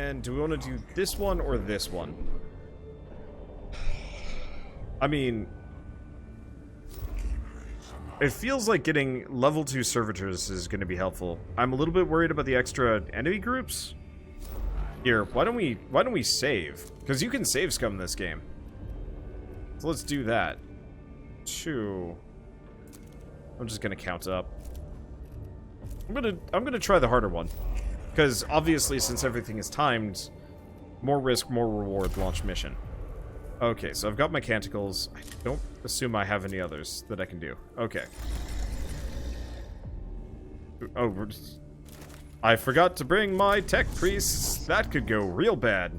And do we want to do this one or this one? I mean, it feels like getting level 2 servitors is going to be helpful. I'm a little bit worried about the extra enemy groups. Here, why don't we save? Because you can save scum in this game. So let's do that. 2. I'm just gonna count up. I'm gonna try the harder one. Because obviously, since everything is timed, more risk, more reward launch mission. Okay, so I've got my canticles. I don't assume I have any others that I can do. Okay. Oh, I forgot to bring my tech priests. That could go real bad.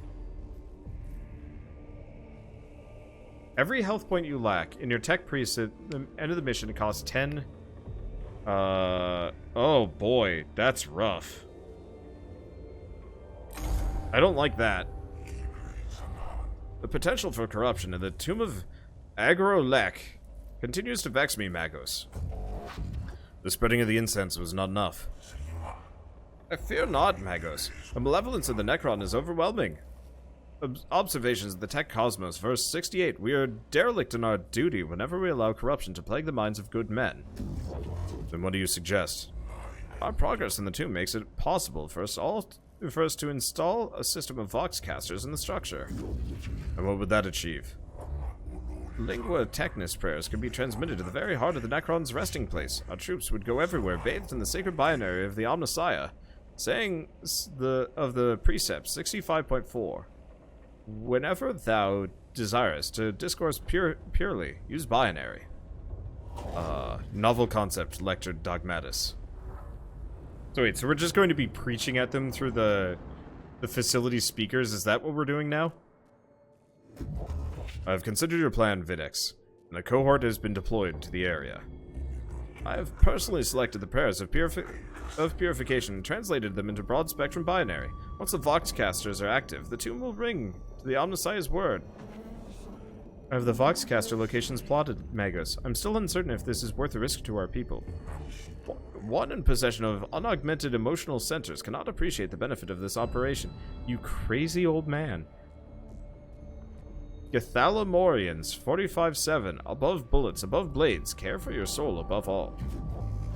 Every health point you lack in your tech priest at the end of the mission, it costs 10. Oh boy, that's rough. I don't like that. The potential for corruption in the tomb of Agrolek continues to vex me, Magos. The spreading of the incense was not enough. I fear not, Magos. The malevolence of the Necron is overwhelming. Observations of the Tech Cosmos, verse 68. We are derelict in our duty whenever we allow corruption to plague the minds of good men. Then what do you suggest? Our progress in the tomb makes it possible for us to install a system of voxcasters in the structure. And what would that achieve? Lingua Technis prayers could be transmitted to the very heart of the Necron's resting place. Our troops would go everywhere, bathed in the sacred binary of the Omnissiah, saying of the precept 65.4. Whenever thou desirest to discourse purely, use binary. Novel concept, lecture dogmatis. So wait, so we're just going to be preaching at them through the facility speakers? Is that what we're doing now? I've considered your plan, Videx, and a cohort has been deployed to the area. I have personally selected the prayers of purification and translated them into broad-spectrum binary. Once the Voxcasters are active, the tomb will ring to the Omnissiah's word. I have the Voxcaster locations plotted, Magos. I'm still uncertain if this is worth the risk to our people. One in possession of unaugmented emotional centers cannot appreciate the benefit of this operation. You crazy old man. Gethalamorians, 45-7. Above bullets, above blades. Care for your soul above all.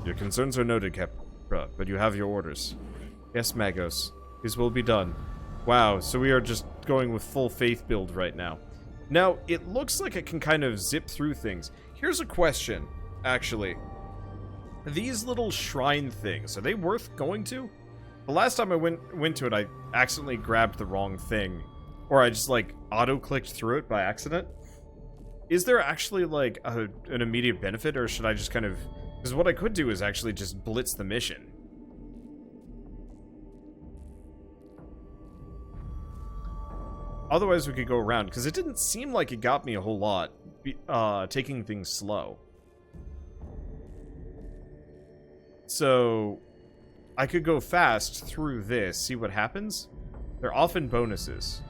Your concerns are noted, Kepra, but you have your orders. Yes, Magos. These will be done. Wow, so we are just going with full faith build right now. Now, it looks like it can kind of zip through things. Here's a question, actually. These little shrine things, are they worth going to? The last time I went to it, I accidentally grabbed the wrong thing. Or I just, like, auto-clicked through it by accident. Is there actually, like, an immediate benefit, or should I just kind of... Because what I could do is actually just blitz the mission. Otherwise, we could go around, because it didn't seem like it got me a whole lot, taking things slow. So, I could go fast through this, see what happens. They're often bonuses.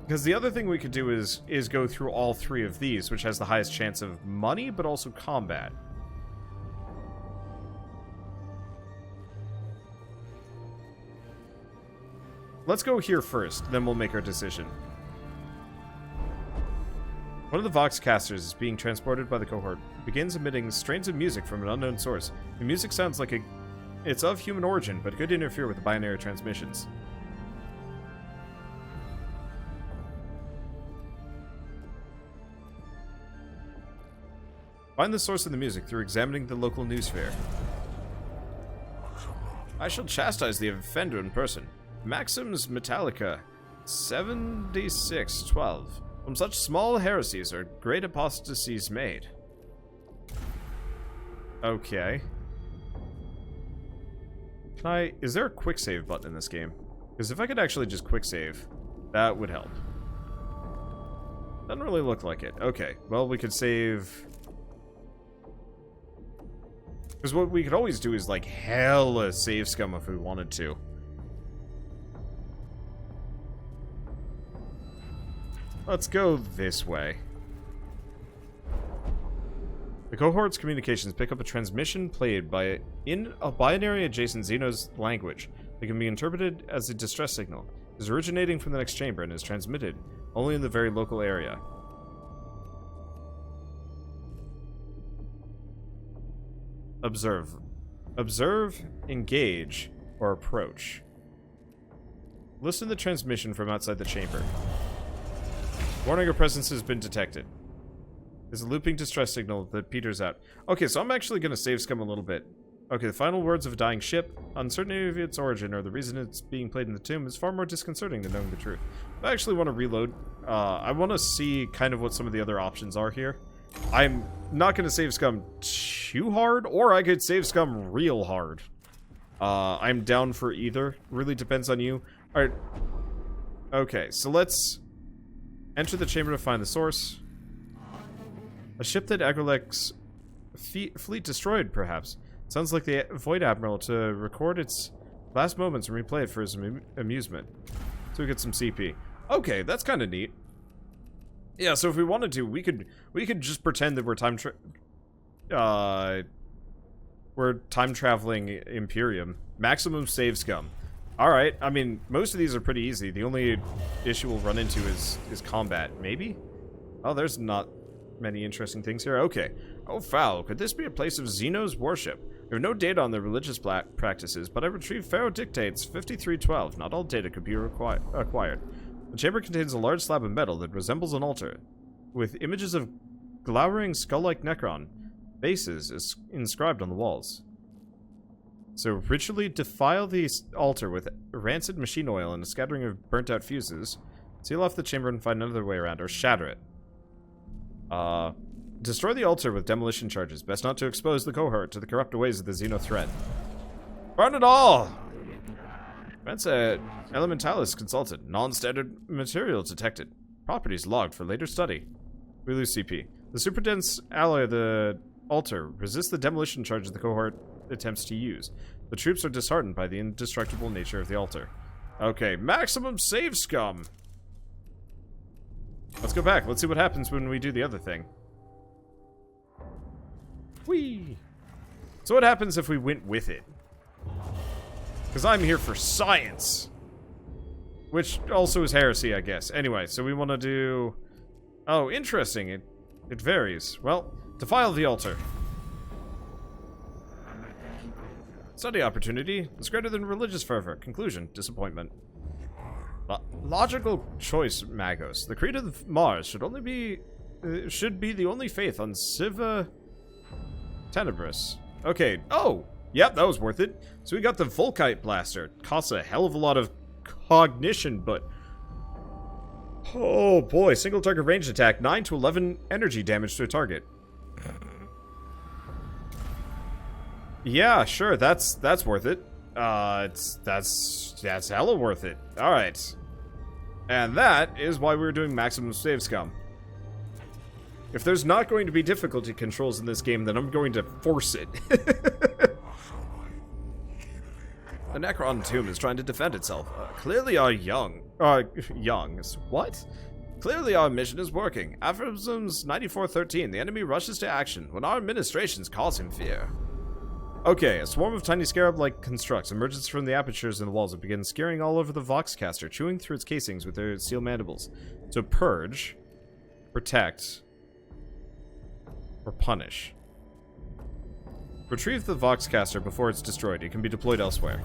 Because the other thing we could do is go through all 3 of these, which has the highest chance of money, but also combat. Let's go here first, then we'll make our decision. One of the Voxcasters is being transported by the cohort. It begins emitting strains of music from an unknown source. The music sounds like it's of human origin, but could interfere with the binary transmissions. Find the source of the music through examining the local newsfeed. I shall chastise the offender in person. Maxims Metallica 7612. From such small heresies are great apostasies made. Okay. Is there a quick save button in this game? Because if I could actually just quick save, that would help. Doesn't really look like it. Okay, well, we could save... Because what we could always do is, like, hella save scum if we wanted to. Let's go this way. The cohort's communications pick up a transmission played in a binary adjacent Xeno's language. It can be interpreted as a distress signal. It is originating from the next chamber and is transmitted only in the very local area. Observe. Observe, engage, or approach. Listen to the transmission from outside the chamber. Warning, your presence has been detected. There's a looping distress signal that peters out. Okay, so I'm actually going to save scum a little bit. Okay, the final words of a dying ship, uncertainty of its origin or the reason it's being played in the tomb is far more disconcerting than knowing the truth. I actually want to reload. I want to see kind of what some of the other options are here. I'm not going to save scum too hard, or I could save scum real hard. I'm down for either. Really depends on you. Alright. Okay, so let's enter the chamber to find the source. A ship that Agrolek's fleet destroyed, perhaps. Sounds like the Void Admiral to record its last moments and replay it for his amusement. So we get some CP. Okay, that's kind of neat. Yeah, so if we wanted to, we could just pretend that we're time traveling Imperium. Maximum save scum. Alright, I mean, most of these are pretty easy. The only issue we'll run into is combat. Maybe? Oh, there's not many interesting things here. Okay. Oh, foul. Could this be a place of Xeno's worship? We have no data on their religious practices, but I retrieved Pharaoh Dictates 5312. Not all data could be acquired. The chamber contains a large slab of metal that resembles an altar, with images of glowering skull-like Necron faces inscribed on the walls. So, ritually defile the altar with rancid machine oil and a scattering of burnt-out fuses. Seal off the chamber and find another way around, or shatter it. Destroy the altar with demolition charges. Best not to expose the cohort to the corrupt ways of the Xeno threat. Burn it all! Mensa Elementalis consulted. Non-standard material detected. Properties logged for later study. We lose CP. The super dense alloy of the altar resists the demolition charges the cohort attempts to use. The troops are disheartened by the indestructible nature of the altar. Okay, maximum save scum! Let's go back. Let's see what happens when we do the other thing. Whee! So what happens if we went with it? Because I'm here for science. Which also is heresy, I guess. Anyway, so we want to do... Oh, interesting. It varies. Well, defile the altar. Study opportunity is greater than religious fervor. Conclusion, disappointment. Logical choice, Magos. The creed of Mars should be the only faith on Silva Tenebris. Okay. Oh! Yep, that was worth it. So we got the Volkite Blaster. Costs a hell of a lot of cognition, but... Oh boy, single target ranged attack, 9 to 11 energy damage to a target. Yeah, sure, that's worth it. That's hella worth it. Alright. And that is why we're doing maximum save scum. If there's not going to be difficulty controls in this game, then I'm going to force it. The Necron tomb is trying to defend itself. Clearly our what? Clearly our mission is working. Aphorisms 9413, the enemy rushes to action when our administrations cause him fear. Okay, a swarm of tiny scarab-like constructs emerges from the apertures in the walls and begins scurrying all over the Voxcaster, chewing through its casings with their steel mandibles. So purge, protect, or punish. Retrieve the Voxcaster before it's destroyed. It can be deployed elsewhere.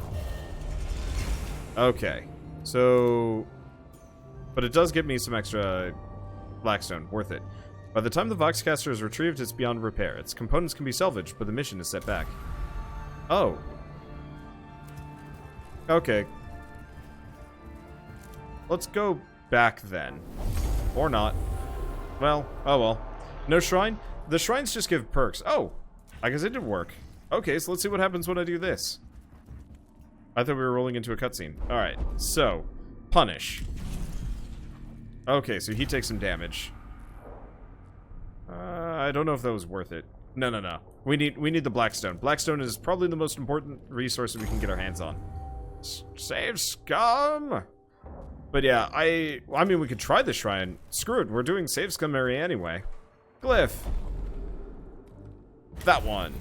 Okay, so... But it does give me some extra Blackstone. Worth it. By the time the Voxcaster is retrieved, it's beyond repair. Its components can be salvaged, but the mission is set back. Oh. Okay. Let's go back then. Or not. Well, oh well. No shrine? The shrines just give perks. Oh! I guess it did work. Okay, so let's see what happens when I do this. I thought we were rolling into a cutscene. Alright, so. Punish. Okay, so he takes some damage. I don't know if that was worth it. No. We need the Blackstone. Blackstone is probably the most important resource that we can get our hands on. Save scum! But yeah, I mean, we could try the shrine. Screw it, we're doing save scum area anyway. Glyph. That one.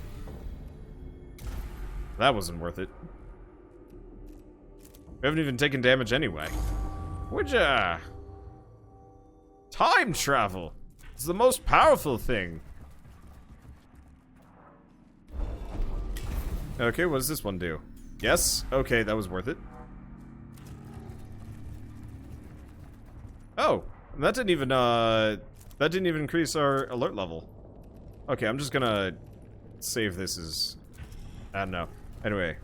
That wasn't worth it. We haven't even taken damage anyway. Would ya? Time travel! It's the most powerful thing. Okay, what does this one do? Yes? Okay, that was worth it. Oh, that didn't even increase our alert level. Okay, I'm just gonna save this as... I don't know. Anyway.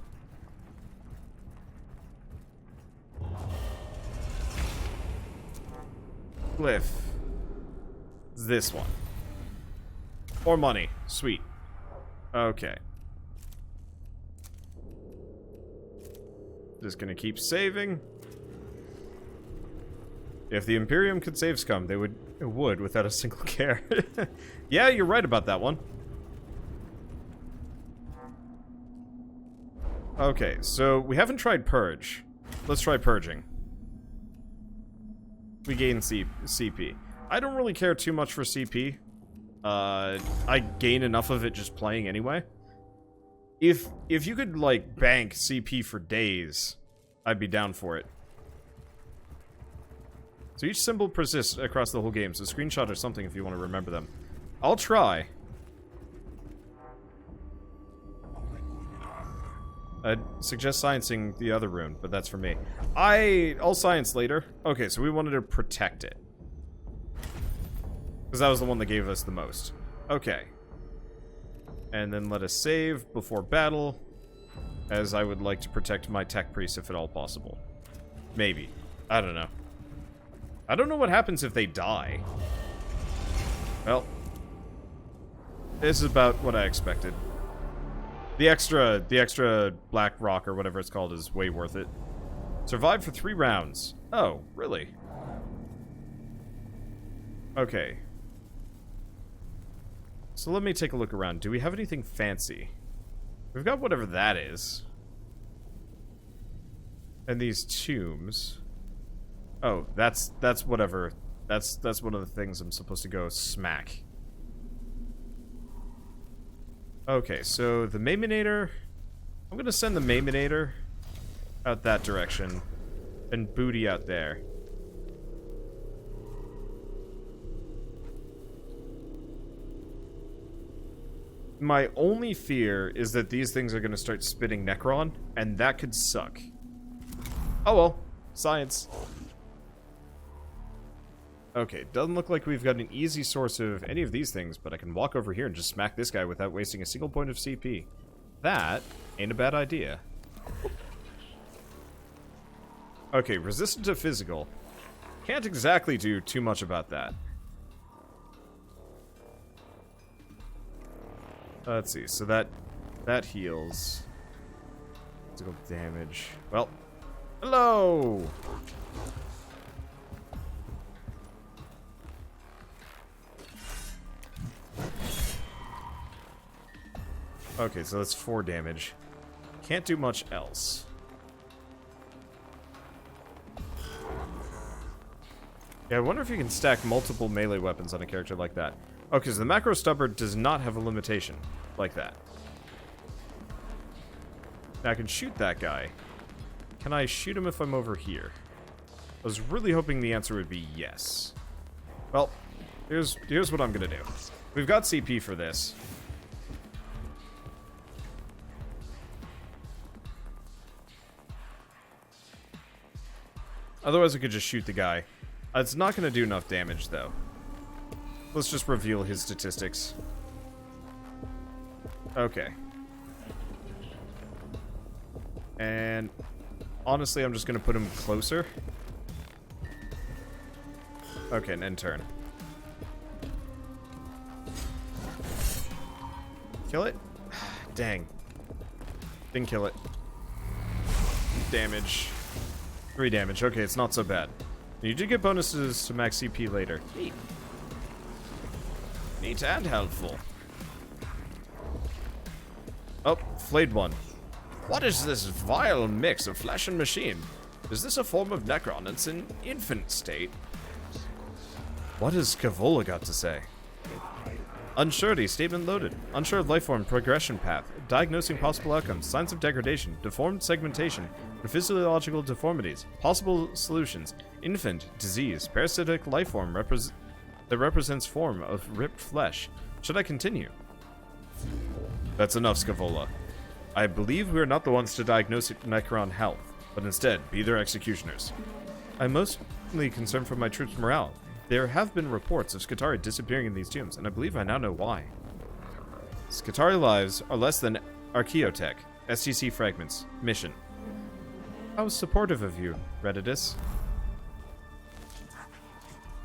Glyph. This one. Or money. Sweet. Okay. Just gonna keep saving. If the Imperium could save scum, it would without a single care. Yeah, you're right about that one. Okay, so we haven't tried Purge. Let's try Purging. We gain CP. I don't really care too much for CP. I gain enough of it just playing anyway. If you could, like, bank CP for days, I'd be down for it. So each symbol persists across the whole game, so screenshot or something if you want to remember them. I'll try. I'd suggest sciencing the other rune, but that's for me. I'll science later. Okay, so we wanted to protect it. Because that was the one that gave us the most. Okay. And then let us save before battle, as I would like to protect my tech priest if at all possible. Maybe. I don't know. I don't know what happens if they die. Well, this is about what I expected. The extra black rock or whatever it's called is way worth it. Survived for 3 rounds. Oh, really? Okay. So let me take a look around. Do we have anything fancy? We've got whatever that is. And these tombs. Oh, that's whatever. That's one of the things I'm supposed to go smack. Okay, so the Maiminator. I'm gonna send the Maiminator out that direction. And Booty out there. My only fear is that these things are gonna start spitting Necron, and that could suck. Oh well. Science. Okay, doesn't look like we've got an easy source of any of these things, but I can walk over here and just smack this guy without wasting a single point of CP. That ain't a bad idea. Okay, resistant to physical. Can't exactly do too much about that. Let's see, so that heals. Physical damage. Well, hello! Okay, so that's 4 damage. Can't do much else. Yeah, I wonder if you can stack multiple melee weapons on a character like that. Oh, because the macro stubber does not have a limitation like that. Now I can shoot that guy. Can I shoot him if I'm over here? I was really hoping the answer would be yes. Well, here's what I'm gonna do. We've got CP for this. Otherwise, we could just shoot the guy. It's not going to do enough damage, though. Let's just reveal his statistics. Okay. And honestly, I'm just going to put him closer. Okay, and end turn. Kill it? Dang. Didn't kill it. Damage. 3 damage. Okay, it's not so bad. You do get bonuses to max CP later. Neat. Neat and helpful. Oh, flayed one. What is this vile mix of flesh and machine? Is this a form of Necron? It's in infant state. What has Cavola got to say? Unsurety, statement loaded. Unsure of lifeform progression path. Diagnosing possible outcomes. Signs of degradation. Deformed segmentation. physiological deformities, possible solutions, infant, disease, parasitic life form that represents form of ripped flesh. Should I continue? That's enough, Scavola. I believe we are not the ones to diagnose Necron health, but instead be their executioners. I'm mostly concerned for my troops' morale. There have been reports of Skitarii disappearing in these tombs, and I believe I now know why. Skitarii lives are less than Archaeotech. STC fragments. Mission. I was supportive of you, Redidus.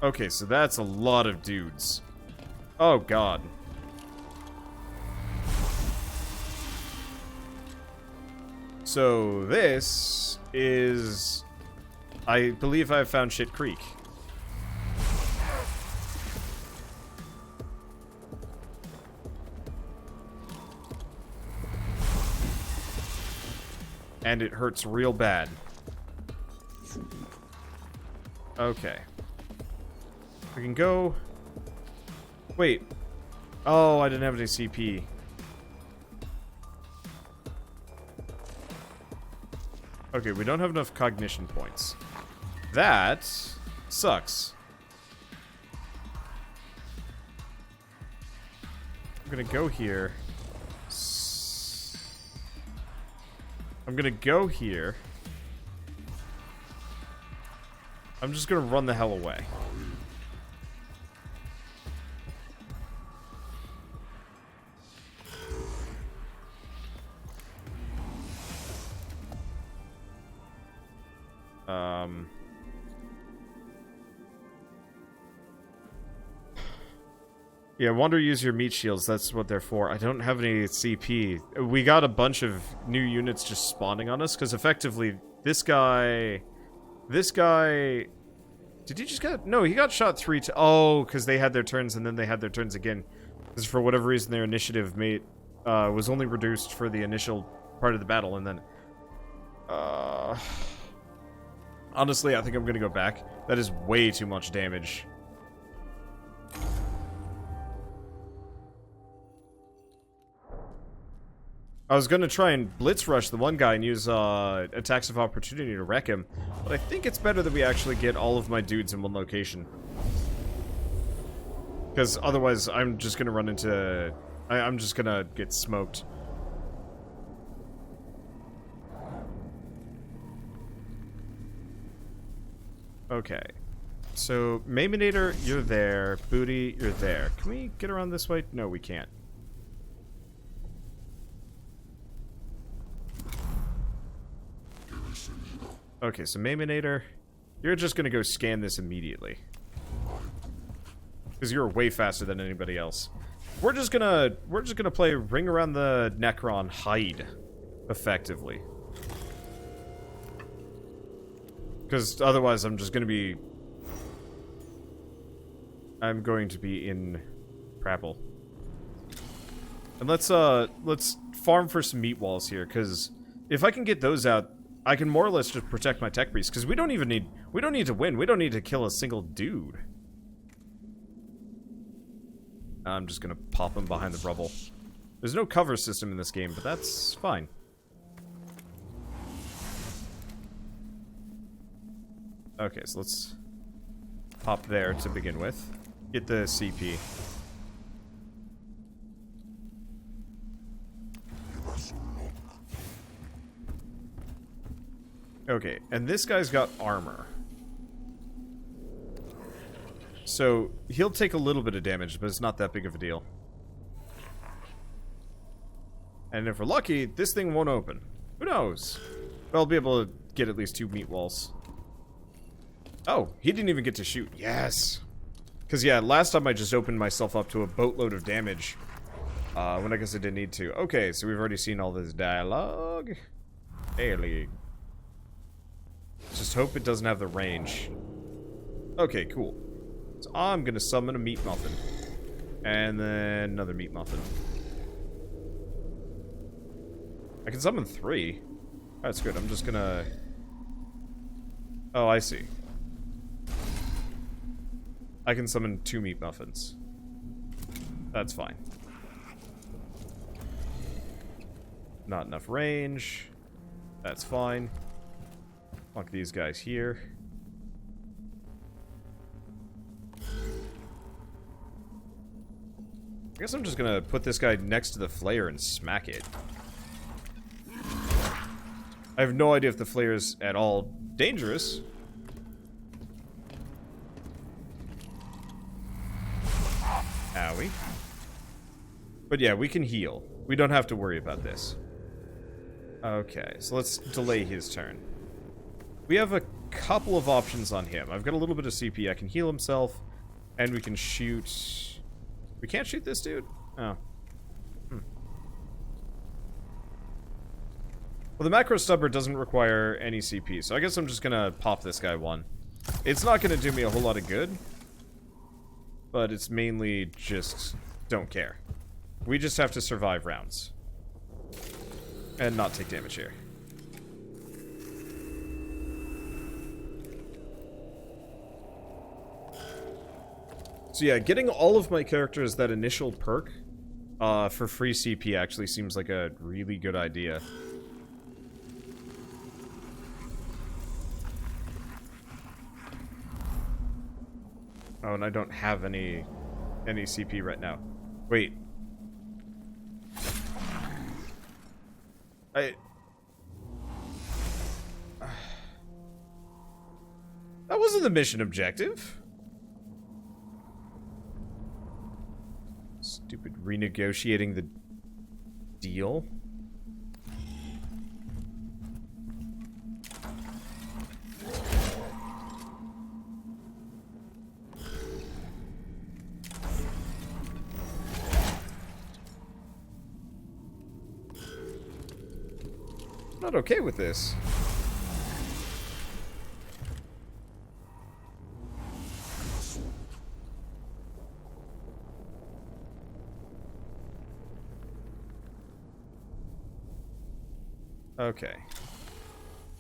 Okay, so that's a lot of dudes. Oh, God. So, this is... I believe I've found Shit Creek. And it hurts real bad. Okay. We can go... Wait. Oh, I didn't have any CP. Okay, we don't have enough cognition points. That sucks. I'm gonna go here. I'm gonna go here. I'm just gonna run the hell away. Yeah, Wander, use your meat shields. That's what they're for. I don't have any CP. We got a bunch of new units just spawning on us, because effectively, this guy... Did he just get... No, he got shot 3 times. Oh, because they had their turns, and then they had their turns again. Because for whatever reason, their initiative was only reduced for the initial part of the battle, and then... Honestly, I think I'm going to go back. That is way too much damage. I was going to try and blitz rush the one guy and use attacks of opportunity to wreck him, but I think it's better that we actually get all of my dudes in one location. Because otherwise, I'm just going to run into... I'm just going to get smoked. Okay. So, Maiminator, you're there. Booty, you're there. Can we get around this way? No, we can't. Okay, so Maiminator, you're just gonna go scan this immediately. Because you're way faster than anybody else. We're just gonna play ring around the Necron hide, effectively. Because otherwise I'm going to be in Prapple. And let's farm for some meat walls here, because if I can get those out, I can more or less just protect my tech priest, because we don't need to win. We don't need to kill a single dude. I'm just gonna pop him behind the rubble. There's no cover system in this game, but that's fine. Okay, so let's pop there to begin with. Get the CP. Okay, and this guy's got armor. So, he'll take a little bit of damage, but it's not that big of a deal. And if we're lucky, this thing won't open. Who knows? But I'll be able to get at least 2 meat walls. Oh, he didn't even get to shoot. Yes! Because, yeah, last time I just opened myself up to a boatload of damage. When I guess I didn't need to. Okay, so we've already seen all this dialogue. Barely. Just hope it doesn't have the range. Okay, cool. So I'm gonna summon a meat muffin. And then another meat muffin. I can summon 3. That's good. I'm just gonna... Oh, I see. I can summon 2 meat muffins. That's fine. Not enough range. That's fine. Lock these guys here. I guess I'm just gonna put this guy next to the Flayer and smack it. I have no idea if the Flayer is at all dangerous. Owie. But yeah, we can heal. We don't have to worry about this. Okay, so let's delay his turn. We have a couple of options on him. I've got a little bit of CP. I can heal himself, and we can shoot... We can't shoot this dude? Oh. Well, the macro stubber doesn't require any CP, so I guess I'm just gonna pop this guy one. It's not gonna do me a whole lot of good, but it's mainly just don't care. We just have to survive rounds. And not take damage here. So yeah, getting all of my characters that initial perk for free CP actually seems like a really good idea. Oh, and I don't have any CP right now. Wait. That wasn't the mission objective. Stupid renegotiating the deal. Not okay with this. Okay.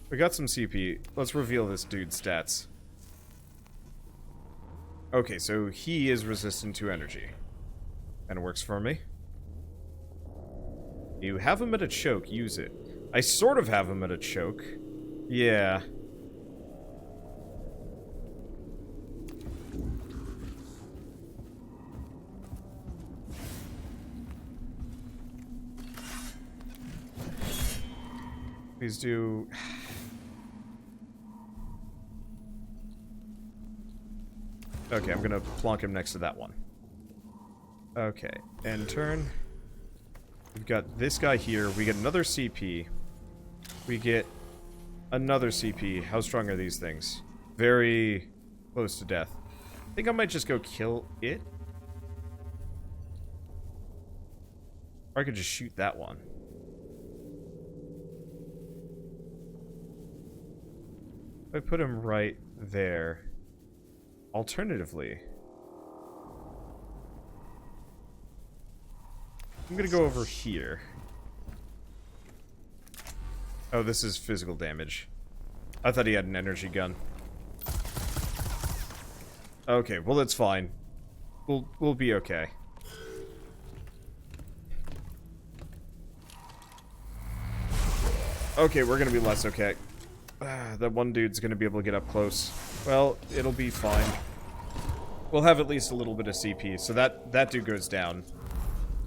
We got some CP. Let's reveal this dude's stats. Okay, so he is resistant to energy. And it works for me. You have him at a choke, use it. I sort of have him at a choke. Yeah. Please do... Okay, I'm gonna plonk him next to that one. Okay, end turn. We've got this guy here. We get another CP. We get another CP. How strong are these things? Very close to death. I think I might just go kill it. Or I could just shoot that one. If I put him right there. Alternatively, I'm gonna go over here. Oh, this is physical damage. I thought he had an energy gun. Okay, well that's fine. We'll be okay. Okay, we're gonna be less okay. That one dude's gonna be able to get up close. Well, it'll be fine. We'll have at least a little bit of CP, so that dude goes down.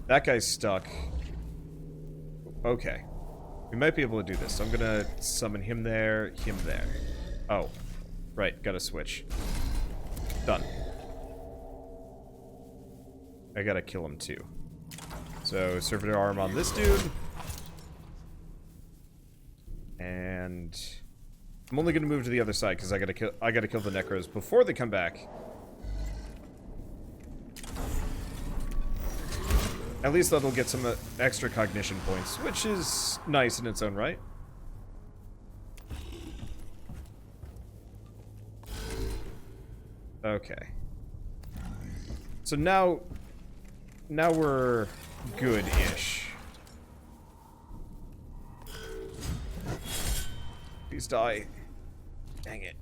That guy's stuck. Okay. We might be able to do this. So I'm gonna summon him there, him there. Oh. Right, gotta switch. Done. I gotta kill him too. So, servitor arm on this dude. And... I'm only gonna move to the other side because I gotta kill the Necros before they come back. At least that'll get some extra cognition points, which is nice in its own right. Okay. So now we're good-ish. Please die. Dang it.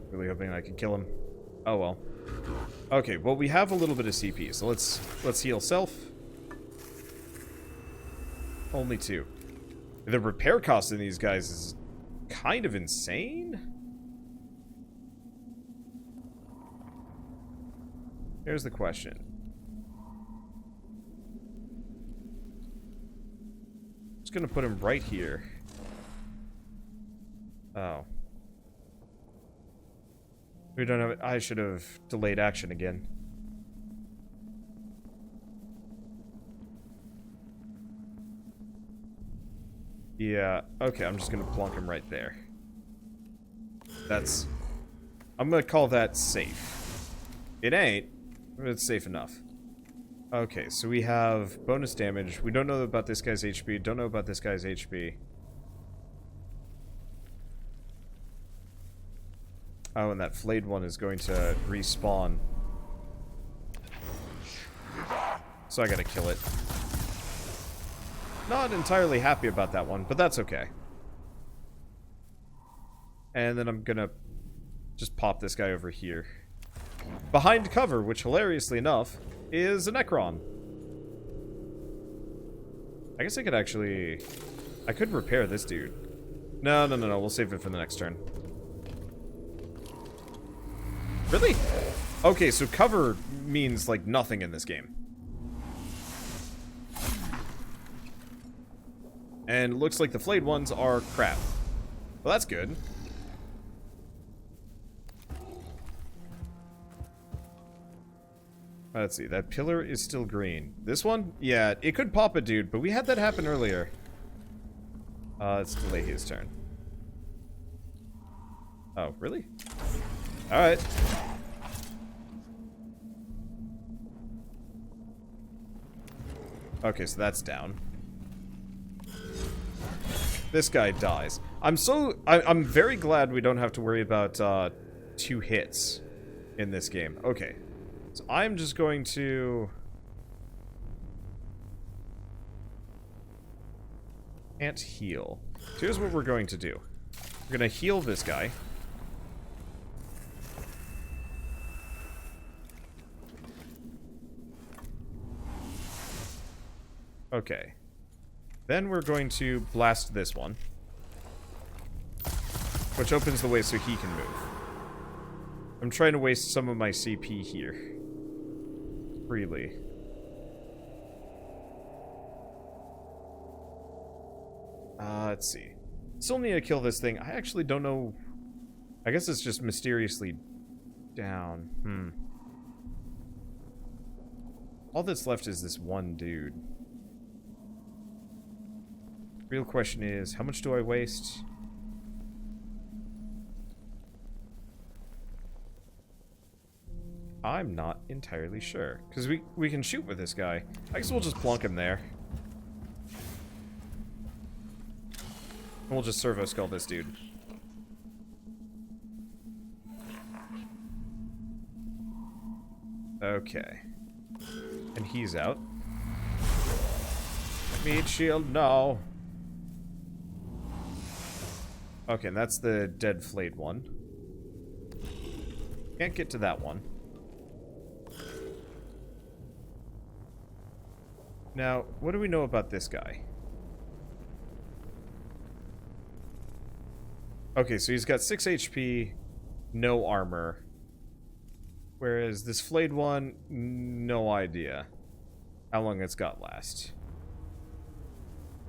Really hoping I can kill him. Oh well. Okay, well we have a little bit of CP, so let's heal self. Only 2. The repair cost in these guys is kind of insane. Here's the question. Just gonna put him right here. Oh. We don't have it. I should have delayed action again. Yeah, okay, I'm just gonna plonk him right there. That's... I'm gonna call that safe. It ain't, but it's safe enough. Okay, so we have bonus damage. We don't know about this guy's HP. Don't know about this guy's HP. Oh, and that flayed one is going to respawn. So I gotta kill it. Not entirely happy about that one, but that's okay. And then I'm gonna just pop this guy over here. Behind cover, which hilariously enough, is a Necron. I guess I could actually... I could repair this dude. No, we'll save it for the next turn. Really? Okay, so cover means, like, nothing in this game. And it looks like the flayed ones are crap. Well, that's good. Let's see, that pillar is still green. This one? Yeah, it could pop a dude, but we had that happen earlier. Let's delay his turn. Oh, really? Alright. Okay, so that's down. This guy dies. I'm very glad we don't have to worry about 2 hits in this game. Okay. So I'm just going to... Can't heal. So here's what we're going to do. We're going to heal this guy. Okay. Then we're going to blast this one. Which opens the way so he can move. I'm trying to waste some of my CP here. Freely. Let's see. Still need to kill this thing. I actually don't know. I guess it's just mysteriously down. All that's left is this one dude. Real question is, how much do I waste? I'm not entirely sure. Because we can shoot with this guy. I guess we'll just plonk him there. And we'll just Servo-Skull this dude. Okay. And he's out. Meat shield, no. Okay, and that's the dead flayed one. Can't get to that one. Now, what do we know about this guy? Okay, so he's got 6 HP, no armor. Whereas this flayed one, no idea how long it's got last.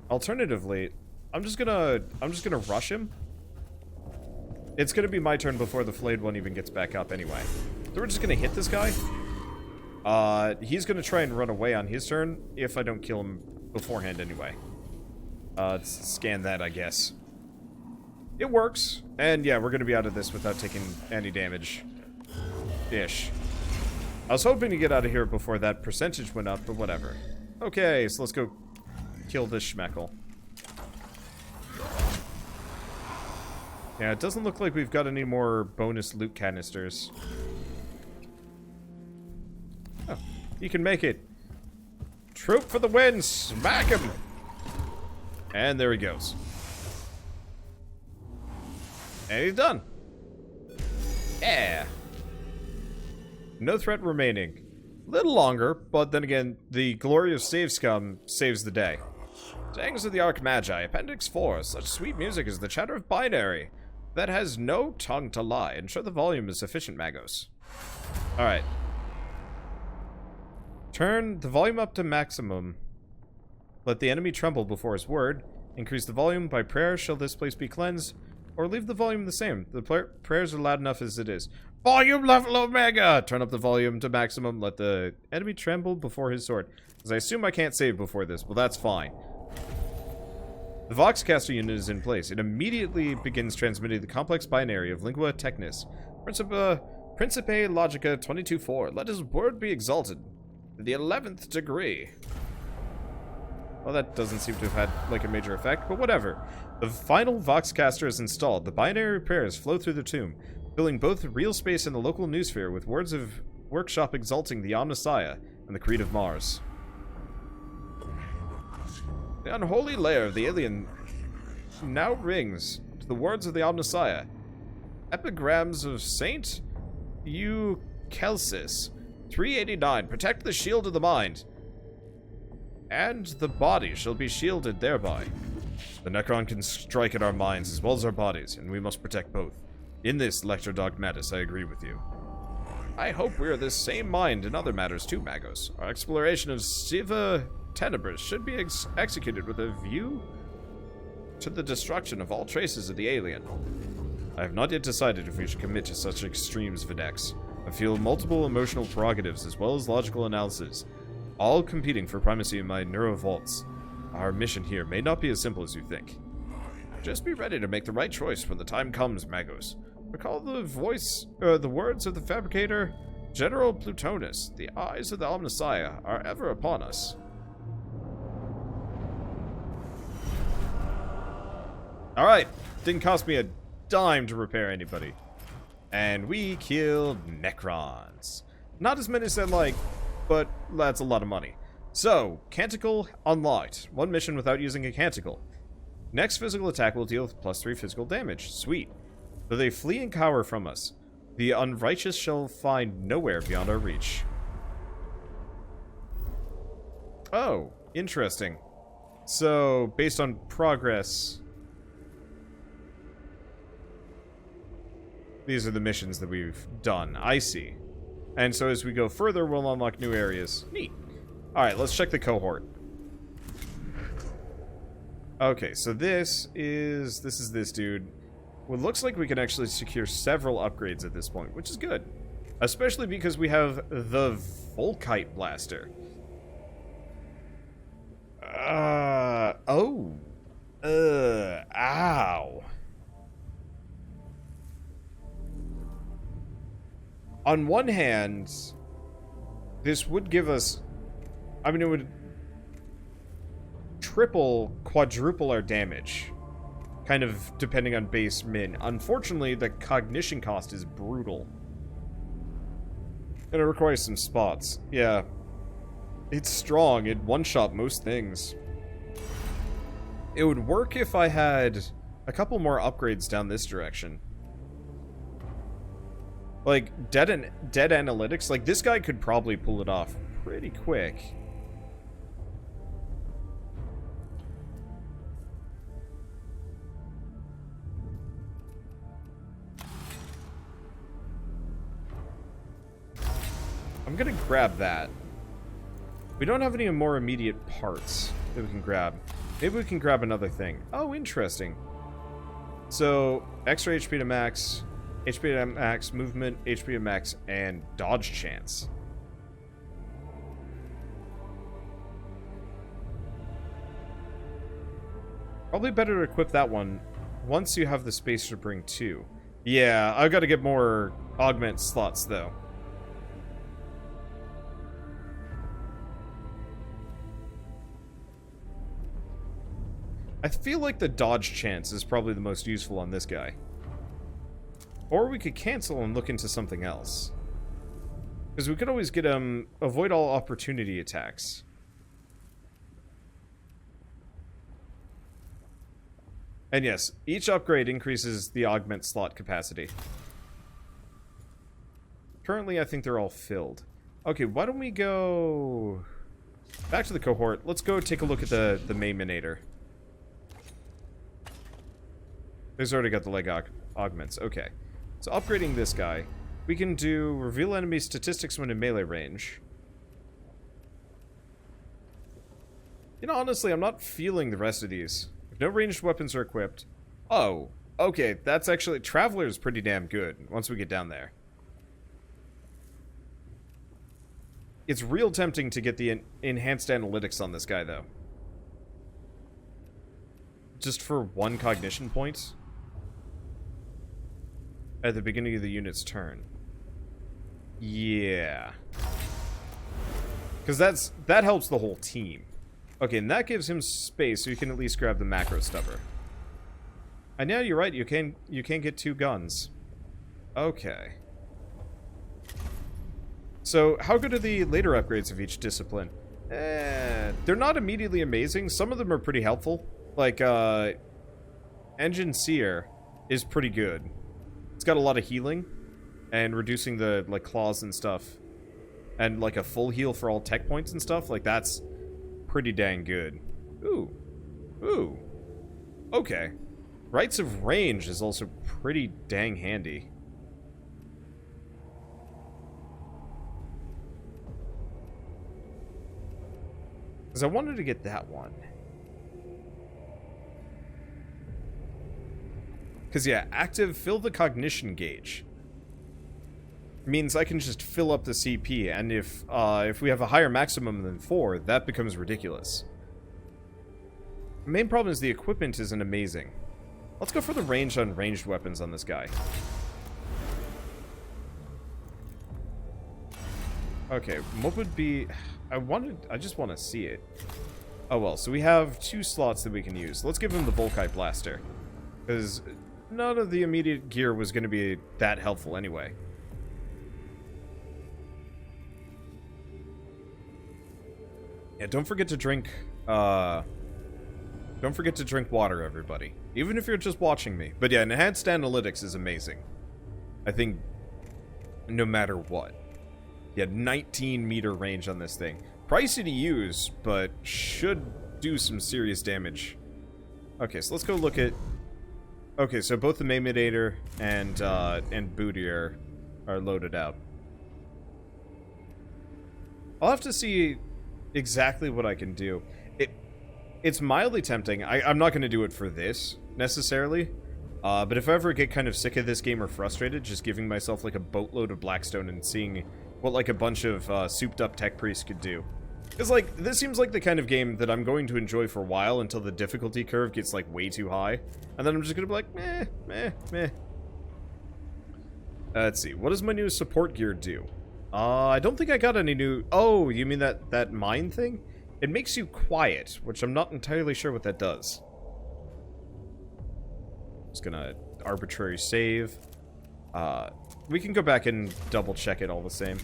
Alternatively, I'm just gonna rush him. It's gonna be my turn before the flayed one even gets back up anyway. So we're just gonna hit this guy. He's gonna try and run away on his turn if I don't kill him beforehand anyway. Let's scan that, I guess. It works. And yeah, we're gonna be out of this without taking any damage. Ish. I was hoping to get out of here before that percentage went up, but whatever. Okay, so let's go kill this schmeckle. Yeah, it doesn't look like we've got any more bonus loot canisters. Oh, he can make it. Troop for the win! Smack him! And there he goes. And he's done. Yeah. No threat remaining. Little longer, but then again, the glory of save scum saves the day. Sayings of the Archmagi, Appendix 4. Such sweet music is the chatter of binary that has no tongue to lie. Ensure the volume is sufficient, Magos. Alright. Turn the volume up to maximum. Let the enemy tremble before his word. Increase the volume. By prayer shall this place be cleansed. Or leave the volume the same. The prayers are loud enough as it is. Volume level Omega! Turn up the volume to maximum. Let the enemy tremble before his sword. Because I assume I can't save before this. Well, that's fine. The Voxcaster unit is in place. It immediately begins transmitting the complex binary of Lingua Technis. Principe Logica 22.4. Let his word be exalted to the 11th degree. Well, that doesn't seem to have had, like, a major effect, but whatever. The final Voxcaster is installed. The binary prayers flow through the tomb, filling both real space and the local noosphere with words of workshop exalting the Omnissiah and the Creed of Mars. The unholy lair of the alien now rings to the words of the Omnissiah. Epigrams of Saint Eucelsis. 389. Protect the shield of the mind. And the body shall be shielded thereby. The Necron can strike at our minds as well as our bodies, and we must protect both. In this, Lector Dogmatis, I agree with you. I hope we are this same mind in other matters too, Magos. Our exploration of Silva Tenebris should be executed with a view to the destruction of all traces of the alien. I have not yet decided if we should commit to such extremes, Videx. I feel multiple emotional prerogatives as well as logical analysis, all competing for primacy in my neurovaults. Our mission here may not be as simple as you think. Just be ready to make the right choice when the time comes, Magos. Recall the words of the fabricator, General Plutonus. The eyes of the Omnissiah are ever upon us. Alright, didn't cost me a dime to repair anybody. And we killed Necrons. Not as many as I'd like, but that's a lot of money. So, Canticle unlocked. One mission without using a Canticle. Next physical attack will deal with +3 physical damage. Sweet. Though they flee and cower from us, the unrighteous shall find nowhere beyond our reach. Oh, interesting. So, based on progress, these are the missions that we've done. I see. And so as we go further, we'll unlock new areas. Neat. Alright, let's check the cohort. Okay, so this is this dude. Well, it looks like we can actually secure several upgrades at this point, which is good. Especially because we have the Volkite Blaster. Ow. On one hand, this would give us... I mean, it would triple, quadruple our damage. Kind of depending on base min. Unfortunately, the cognition cost is brutal. And it requires some spots. Yeah. It's strong. It'd one-shot most things. It would work if I had a couple more upgrades down this direction. Like, dead analytics, like, this guy could probably pull it off pretty quick. I'm gonna grab that. We don't have any more immediate parts that we can grab. Maybe we can grab another thing. Oh, interesting. So, extra HP to max... HP to max, movement, HP to max, and dodge chance. Probably better to equip that one once you have the space to bring two. Yeah, I've got to get more augment slots, though. I feel like the dodge chance is probably the most useful on this guy. Or we could cancel and look into something else. Because we could always get avoid all opportunity attacks. And yes, each upgrade increases the augment slot capacity. Currently, I think they're all filled. Okay, why don't we go Back to the cohort. Let's go take a look at the Mayminator. He's already got the leg augments. Okay. So upgrading this guy. We can do reveal enemy statistics when in melee range. You know, honestly, I'm not feeling the rest of these. If no ranged weapons are equipped... Oh, okay, that's actually... Traveler is pretty damn good once we get down there. It's real tempting to get the enhanced analytics on this guy, though. Just for one cognition point. At the beginning of the unit's turn. Yeah. Because that helps the whole team. Okay, and that gives him space, so you can at least grab the macro stubber. And yeah, you're right, you can get 2 guns. Okay. So, how good are the later upgrades of each discipline? They're not immediately amazing. Some of them are pretty helpful. Like, Engine Seer is pretty good. It's got a lot of healing, and reducing the, like, claws and stuff. And, like, a full heal for all tech points and stuff. Like, that's pretty dang good. Ooh. Ooh. Okay. Rites of Range is also pretty dang handy. Because I wanted to get that one. Because, yeah, active fill the cognition gauge. Means I can just fill up the CP, and if we have a higher maximum than 4, that becomes ridiculous. The main problem is the equipment isn't amazing. Let's go for the range on ranged weapons on this guy. Okay, what would be... I just want to see it. Oh well, so we have 2 slots that we can use. Let's give him the Volkite Blaster. Because none of the immediate gear was going to be that helpful anyway. Yeah, don't forget to drink, don't forget to drink water, everybody. Even if you're just watching me. But yeah, enhanced analytics is amazing. I think, no matter what. Yeah, 19-meter range on this thing. Pricey to use, but should do some serious damage. Okay, so let's go look at... Okay, so both the Mayminator and Booty are loaded out. I'll have to see exactly what I can do. It's mildly tempting. I'm not going to do it for this, necessarily. But if I ever get kind of sick of this game or frustrated, just giving myself like a boatload of Blackstone and seeing what like a bunch of souped-up tech priests could do. Because like, this seems like the kind of game that I'm going to enjoy for a while until the difficulty curve gets like way too high. And then I'm just going to be like, meh, meh, meh. Let's see, what does my new support gear do? I don't think I got any new... Oh, you mean that mine thing? It makes you quiet, which I'm not entirely sure what that does. Just gonna arbitrary save. We can go back and double check it all the same.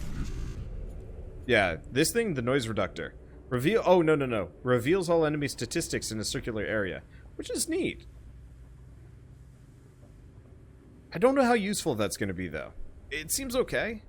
Yeah, this thing, the noise reductor. Reveal... Oh, no. Reveals all enemy statistics in a circular area, which is neat. I don't know how useful that's gonna be, though. It seems okay.